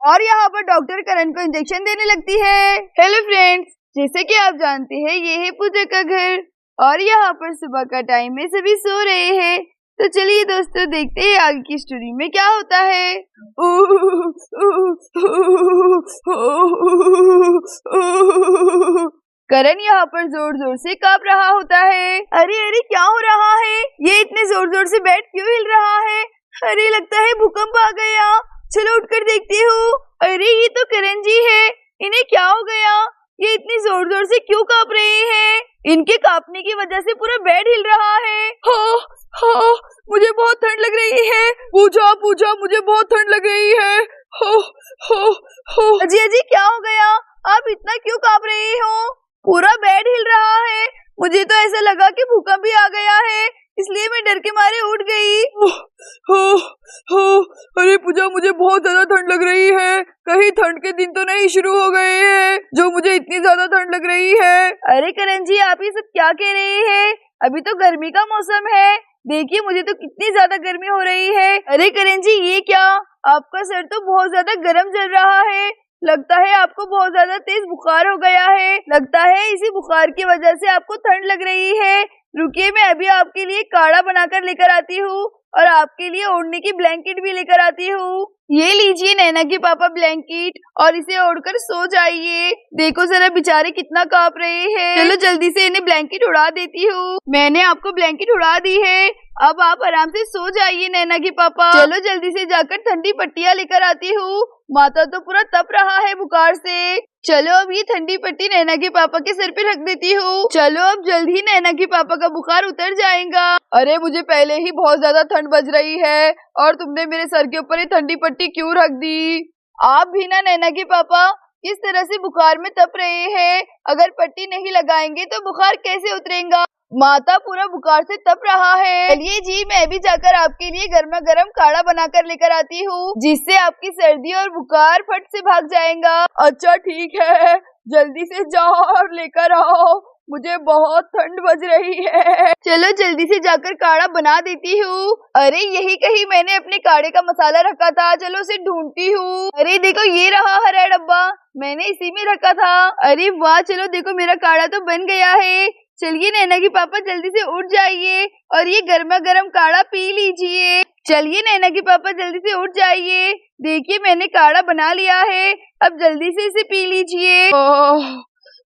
और यहाँ पर डॉक्टर करण को इंजेक्शन देने लगती है। हेलो फ्रेंड्स, जैसे कि आप जानते हैं ये है पूजा का घर और यहाँ पर सुबह का टाइम है, सभी सो रहे हैं। तो चलिए दोस्तों देखते हैं आगे की स्टोरी में क्या होता है। करण यहाँ पर जोर जोर से कांप रहा होता है। अरे अरे क्या हो रहा है, ये इतने जोर जोर से बेड क्यों हिल रहा है? अरे लगता है भूकंप आ गया, चलो उठकर देखती हूँ। अरे ये तो करण जी है, इन्हें क्या हो गया? ये इतनी जोर जोर से क्यों कांप रहे हैं? इनके कांपने की वजह से पूरा बेड हिल रहा है। हाँ, मुझे बहुत ठंड लग रही है। पूजा पूजा, मुझे बहुत ठंड लग रही है। अजी अजी क्या हो गया, आप इतना क्यों कांप रहे हो? पूरा बेड हिल रहा है, मुझे तो ऐसा लगा कि भूकंप भी आ गया है, इसलिए मैं डर के मारे उठ गई। अरे पूजा, मुझे बहुत ज्यादा ठंड लग रही है। कहीं ठंड के दिन तो नहीं शुरू हो गए हैं जो मुझे इतनी ज्यादा ठंड लग रही है? अरे करण जी, आप ये सब क्या कह रहे हैं? अभी तो गर्मी का मौसम है, देखिए मुझे तो कितनी ज्यादा गर्मी हो रही है। अरे करण जी ये क्या, आपका सर तो बहुत ज्यादा गर्म जल रहा है, लगता है आपको बहुत ज्यादा तेज बुखार हो गया है। लगता है इसी बुखार की वजह से आपको ठंड लग रही है। रुकिए, मैं अभी आपके लिए काढ़ा बनाकर लेकर आती हूँ और आपके लिए ओढ़ने की ब्लैंकेट भी लेकर आती हूँ। ये लीजिए नैना के पापा ब्लैंकेट और इसे ओढ़कर सो जाइए। देखो जरा बेचारे कितना कांप रहे हैं। चलो जल्दी से इन्हें ब्लैंकेट उड़ा देती हूँ। मैंने आपको ब्लैंकेट उड़ा दी है, अब आप आराम से सो जाइए नैना के पापा। चलो जल्दी से जाकर ठंडी पट्टियाँ लेकर आती हूँ, माता तो पूरा तप रहा है बुखार से। चलो अब ये ठंडी पट्टी नैना के पापा के सर पे रख देती हूँ। चलो अब जल्द ही नैना के पापा का बुखार उतर जाएगा। अरे मुझे पहले ही बहुत ज्यादा ठंड बज रही है और तुमने मेरे सर के ऊपर ये ठंडी पट्टी क्यों रख दी? आप भी ना नैना के पापा किस तरह से बुखार में तप रहे हैं, अगर पट्टी नहीं लगाएंगे तो बुखार कैसे उतरेगा? माता पूरा बुखार से तप रहा है। चलिए जी, मैं भी जाकर आपके लिए गर्मा गर्म काढ़ा बनाकर लेकर आती हूँ, जिससे आपकी सर्दी और बुखार फट से भाग जाएगा। अच्छा ठीक है, जल्दी से जाओ और लेकर आओ, मुझे बहुत ठंड बज रही है। चलो जल्दी से जाकर काढ़ा बना देती हूँ। अरे यही कहीं मैंने अपने काढ़े का मसाला रखा था, चलो उसे ढूंढती हूँ। अरे देखो ये रहा हरा डब्बा, मैंने इसी में रखा था। अरे वाह, चलो देखो मेरा काढ़ा तो बन गया है। चलिए नैना के पापा जल्दी से उठ जाइए और ये गर्मा गर्म काढ़ा पी लीजिए। चलिए नैना के पापा जल्दी से उठ जाइए, देखिए मैंने काढ़ा बना लिया है, अब जल्दी से इसे पी लीजिए।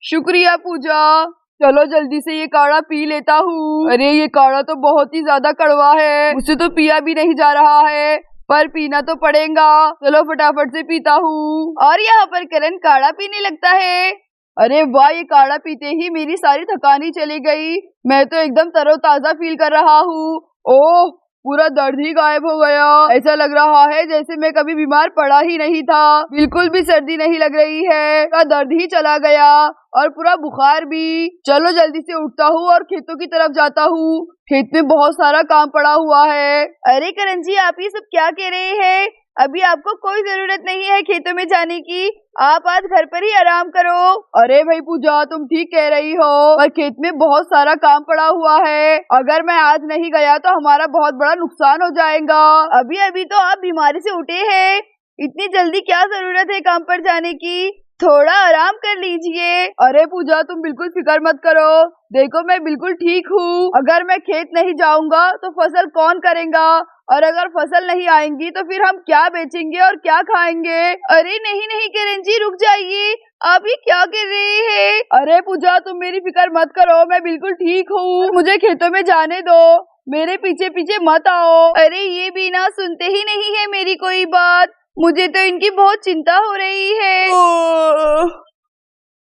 शुक्रिया पूजा, चलो जल्दी से ये काढ़ा पी लेता हूँ। अरे ये काढ़ा तो बहुत ही ज्यादा कड़वा है, मुझसे तो पिया भी नहीं जा रहा है, पर पीना तो पड़ेगा। चलो फटाफट से पीता हूँ। और यहाँ पर करण काढ़ा पीने लगता है। अरे वाह, ये काढ़ा पीते ही मेरी सारी थकानी चली गई, मैं तो एकदम तरोताजा फील कर रहा हूँ। ओह, पूरा दर्द ही गायब हो गया, ऐसा लग रहा है जैसे मैं कभी बीमार पड़ा ही नहीं था। बिल्कुल भी सर्दी नहीं लग रही है, का दर्द ही चला गया और पूरा बुखार भी। चलो जल्दी से उठता हूँ और खेतों की तरफ जाता हूँ, खेत में बहुत सारा काम पड़ा हुआ है। अरे करण जी, आप ये सब क्या कह रहे हैं? अभी आपको कोई जरूरत नहीं है खेतों में जाने की, आप आज घर पर ही आराम करो। अरे भाई पूजा, तुम ठीक कह रही हो, पर खेत में बहुत सारा काम पड़ा हुआ है, अगर मैं आज नहीं गया तो हमारा बहुत बड़ा नुकसान हो जाएगा। अभी अभी तो आप बीमारी से उठे हैं, इतनी जल्दी क्या जरूरत है काम पर जाने की, थोड़ा आराम कर लीजिए। अरे पूजा, तुम बिल्कुल फिक्र मत करो, देखो मैं बिल्कुल ठीक हूँ। अगर मैं खेत नहीं जाऊंगा तो फसल कौन करेगा, और अगर फसल नहीं आएंगी तो फिर हम क्या बेचेंगे और क्या खाएंगे? अरे नहीं नहीं करण जी, रुक जाइए, आप ये क्या कर रहे हैं? अरे पूजा, तुम मेरी फिक्र मत करो, मैं बिल्कुल ठीक हूँ, मुझे खेतों में जाने दो, मेरे पीछे पीछे मत आओ। अरे ये भी ना सुनते ही नहीं है मेरी कोई बात, मुझे तो इनकी बहुत चिंता हो रही है।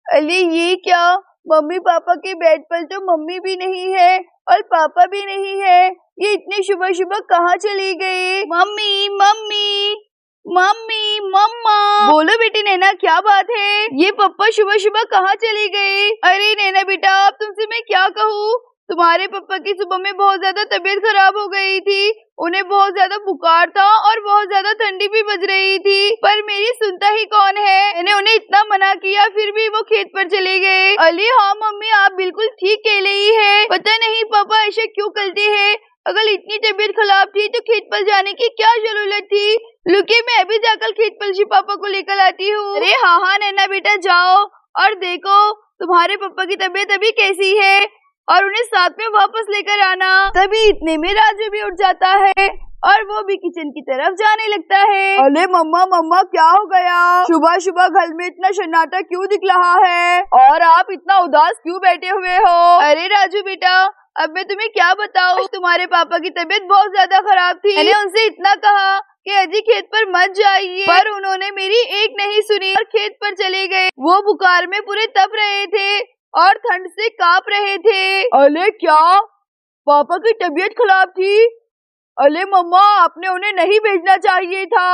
अरे ये क्या, मम्मी पापा के बेड पर तो मम्मी भी नहीं है और पापा भी नहीं है, ये इतने सुबह सुबह कहाँ चली गए? Mummy mummy mummy mamma. बोलो बेटी नैना, क्या बात है? ये पप्पा सुबह सुबह कहाँ चले गए? अरे नैना बेटा, अब तुमसे मैं क्या कहूँ, तुम्हारे पापा की सुबह में बहुत ज्यादा तबीयत खराब हो गई थी, उन्हें बहुत ज्यादा बुखार था और बहुत ज्यादा ठंडी भी बज रही थी, पर मेरी सुनता ही कौन है, मैंने उन्हें इतना मना किया फिर भी वो खेत पर चले गए। अली हाँ मम्मी, आप बिल्कुल ठीक कह रही है, पता नहीं पापा ऐसे क्यों करते हैं, अगर इतनी तबीयत खराब थी तो खेत पर जाने की क्या जरूरत थी। रुकिए मैं अभी जाकर खेत पर जी पापा को लेकर आती हूँ। अरे हाँ नैना बेटा जाओ और देखो तुम्हारे पापा की तबीयत अभी कैसी है और उन्हें साथ में वापस लेकर आना। तभी इतने में राजू भी उठ जाता है और वो भी किचन की तरफ जाने लगता है। अरे मम्मा क्या हो गया? सुबह सुबह घर में इतना सन्नाटा क्यों दिख रहा है और आप इतना उदास क्यों बैठे हुए हो? अरे राजू बेटा अब मैं तुम्हें क्या बताऊं, तुम्हारे पापा की तबीयत बहुत ज्यादा खराब थी। मैंने उनसे इतना कहा कि अजी खेत पर मत जाइए, पर उन्होंने मेरी एक नहीं सुनी और खेत पर चले गए। वो बुखार में पूरे तप रहे थे और ठंड से कांप रहे थे। अरे क्या पापा की तबीयत खराब थी? अरे मम्मा आपने उन्हें नहीं भेजना चाहिए था,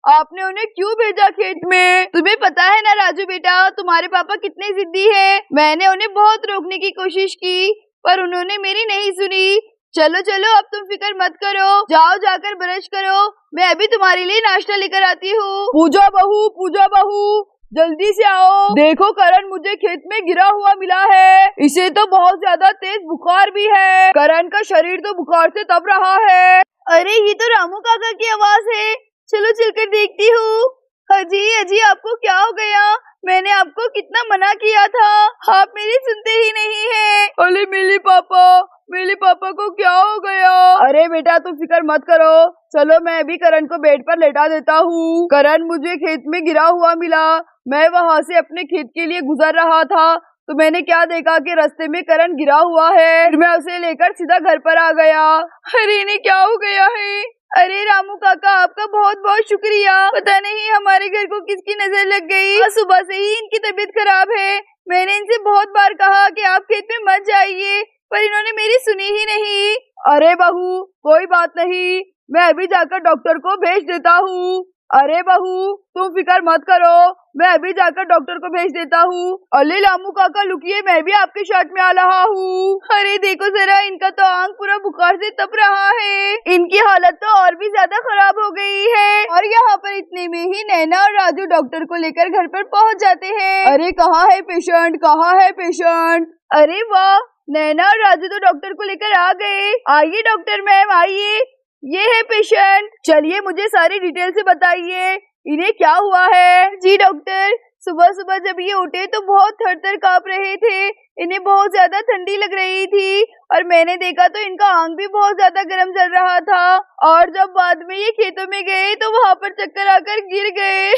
आपने उन्हें क्यों भेजा खेत में? तुम्हें पता है ना राजू बेटा तुम्हारे पापा कितने जिद्दी है। मैंने उन्हें बहुत रोकने की कोशिश की पर उन्होंने मेरी नहीं सुनी। चलो अब तुम फिक्र मत करो, जाओ जाकर ब्रश करो, मैं अभी तुम्हारे लिए नाश्ता लेकर आती हूँ। पूजा बहू जल्दी से आओ, देखो करण मुझे खेत में गिरा हुआ मिला है, इसे तो बहुत ज्यादा तेज बुखार भी है। करण का शरीर तो बुखार से तप रहा है। अरे ये तो रामू काका की आवाज है, चलो चलकर देखती हूँ। अजी आपको क्या हो गया? मैंने आपको कितना मना किया था, आप मेरी सुनते ही नहीं है। अरे मेरे पापा को क्या हो गया? अरे बेटा तुम फिक्र मत करो, चलो मैं अभी करण को बेड पर लेटा देता हूँ। करण मुझे खेत में गिरा हुआ मिला, मैं वहाँ से अपने खेत के लिए गुजर रहा था तो मैंने क्या देखा कि रास्ते में करण गिरा हुआ है, फिर मैं उसे लेकर सीधा घर पर आ गया। अरे इन्हें क्या हो गया है? अरे रामू काका आपका बहुत बहुत शुक्रिया, पता नहीं हमारे घर को किसकी नजर लग गई। सुबह से ही इनकी तबीयत खराब है, मैंने इनसे बहुत बार कहा कि आप खेत में मत जाइए पर इन्होंने मेरी सुनी ही नहीं। अरे बहू कोई बात नहीं, मैं अभी जाकर डॉक्टर को भेज देता हूँ। अरे बहू तुम फिक्र मत करो, मैं अभी जाकर डॉक्टर को भेज देता हूँ। अरे रामू काका लुकिए मैं भी आपके साथ में आ रहा हूँ। अरे देखो जरा इनका तो आंख पूरा बुखार से तप रहा है, इनकी हालत तो और भी ज्यादा खराब हो गई है। और यहाँ पर इतने में ही नैना और राजू डॉक्टर को लेकर घर पर पहुँच जाते हैं। अरे कहाँ है पेशेंट? अरे वाह नैना और राजू तो डॉक्टर को लेकर आ गए। आइए डॉक्टर मैम आइए, ये है पेशेंट। चलिए मुझे सारी डिटेल से बताइए, इन्हें क्या हुआ है? जी डॉक्टर सुबह जब ये उठे तो बहुत थर कांप रहे थे, इन्हें बहुत ज्यादा ठंडी लग रही थी और मैंने देखा तो इनका आंख भी बहुत ज्यादा गर्म चल रहा था और जब बाद में ये खेतों में गए तो वहाँ पर चक्कर आकर गिर गए।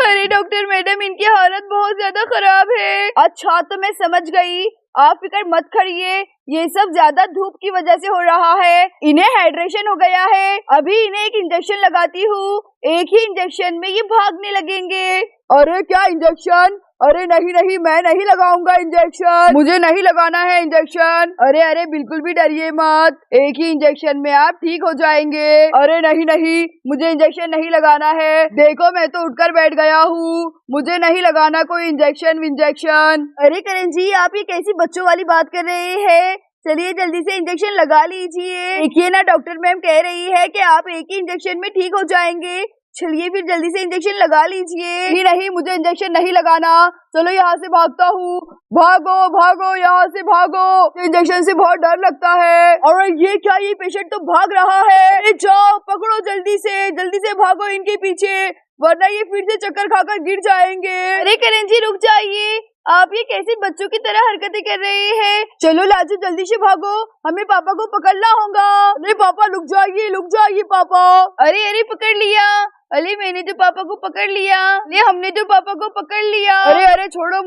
अरे डॉक्टर मैडम इनकी हालत बहुत ज्यादा खराब है। अच्छा तो मैं समझ गई, आप फिक्र मत करिए, ये सब ज्यादा धूप की वजह से हो रहा है, इन्हें हाइड्रेशन हो गया है। अभी इन्हें एक इंजेक्शन लगाती हूँ, एक ही इंजेक्शन में ये भागने लगेंगे। अरे क्या इंजेक्शन? अरे नहीं मैं नहीं लगाऊंगा इंजेक्शन, मुझे नहीं लगाना है इंजेक्शन। अरे बिल्कुल भी डरिए मत, एक ही इंजेक्शन में आप ठीक हो जाएंगे। अरे नहीं मुझे इंजेक्शन नहीं लगाना है, देखो मैं तो उठकर बैठ गया हूँ, मुझे नहीं लगाना कोई इंजेक्शन। अरे करण जी आप ये कैसी बच्चों वाली बात कर रहे हैं, चलिए जल्दी से इंजेक्शन लगा लीजिए। देखिए ना डॉक्टर मैम कह रही है कि आप एक ही इंजेक्शन में ठीक हो जाएंगे, चलिए फिर जल्दी से इंजेक्शन लगा लीजिए। नहीं मुझे इंजेक्शन नहीं लगाना, चलो यहाँ से भागता हूँ। भागो यहाँ से भागो, इंजेक्शन से बहुत डर लगता है। और ये क्या, ये पेशेंट तो भाग रहा है। जाओ पकड़ो जल्दी से भागो इनके पीछे, वरना ये फिर से चक्कर खाकर गिर जाएंगे। अरे करण जी रुक जाइए, आप ये कैसे बच्चों की तरह हरकतें कर रहे हैं? चलो लाजू जल्दी से भागो, हमें पापा को पकड़ना होगा। अरे पापा रुक जाइए पापा। अरे पकड़ लिया, अरे मैंने तो पापा को पकड़ लिया, हमने तो पापा को पकड़ लिया। अरे छोड़ो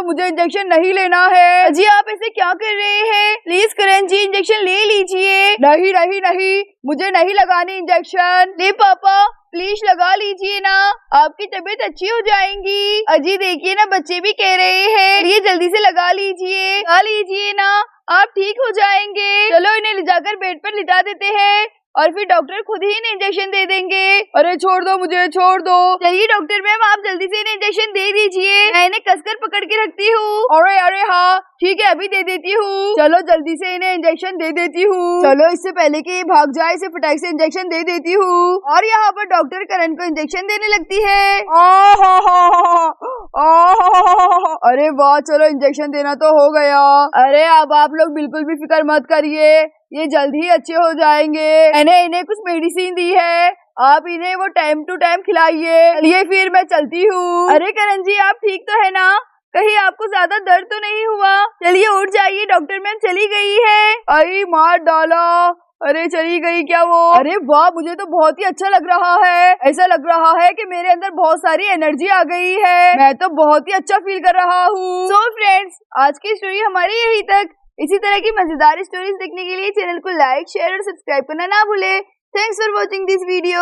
मुझे इंजेक्शन नहीं लेना है। जी आप ऐसे क्या कर रहे हैं? प्लीज करण जी इंजेक्शन ले लीजिए। नहीं मुझे नहीं लगानी इंजेक्शन। ले पापा प्लीज लगा लीजिए ना, आपकी तबीयत अच्छी हो जाएगी। अजी देखिए ना बच्चे भी कह रहे हैं, ये जल्दी से लगा लीजिए ना, आप ठीक हो जाएंगे। चलो इन्हें ले जाकर बेड पर लिटा देते हैं और फिर डॉक्टर खुद ही इन्हें इंजेक्शन दे देंगे। अरे छोड़ दो मुझे, छोड़ दो। चलिए डॉक्टर मैम, आप जल्दी से इन्हें इंजेक्शन दे दीजिए, मैं इन्हें कसकर पकड़ के रखती हूँ। अरे अरे हाँ ठीक है, अभी दे देती हूँ। चलो जल्दी से इन्हें इंजेक्शन दे देती हूँ। चलो इससे पहले कि ये भाग जाए, इसे फटाक से इंजेक्शन दे देती हूँ। और यहाँ पर डॉक्टर करण को इंजेक्शन देने लगती है। अरे वाह, चलो इंजेक्शन देना तो हो गया। अरे अब आप लोग बिल्कुल भी फिक्र मत करिए, ये जल्द ही अच्छे हो जाएंगे। मैंने इन्हें कुछ मेडिसिन दी है, आप इन्हें वो टाइम टू टाइम खिलाइए। चलिए फिर मैं चलती हूँ। अरे करण जी, आप ठीक तो है ना? कहीं आपको ज्यादा दर्द तो नहीं हुआ? चलिए उठ जाइए, डॉक्टर मैम चली गई है। अरे मार डाला, अरे चली गई क्या वो? अरे वाह, मुझे तो बहुत ही अच्छा लग रहा है। ऐसा लग रहा है कि मेरे अंदर बहुत सारी एनर्जी आ गई है, मैं तो बहुत ही अच्छा फील कर रहा हूँ। सो फ्रेंड्स, आज की स्टोरी हमारी यही तक। इसी तरह की मजेदार स्टोरीज देखने के लिए चैनल को लाइक, शेयर और सब्सक्राइब करना ना भूले। Thanks for watching this video.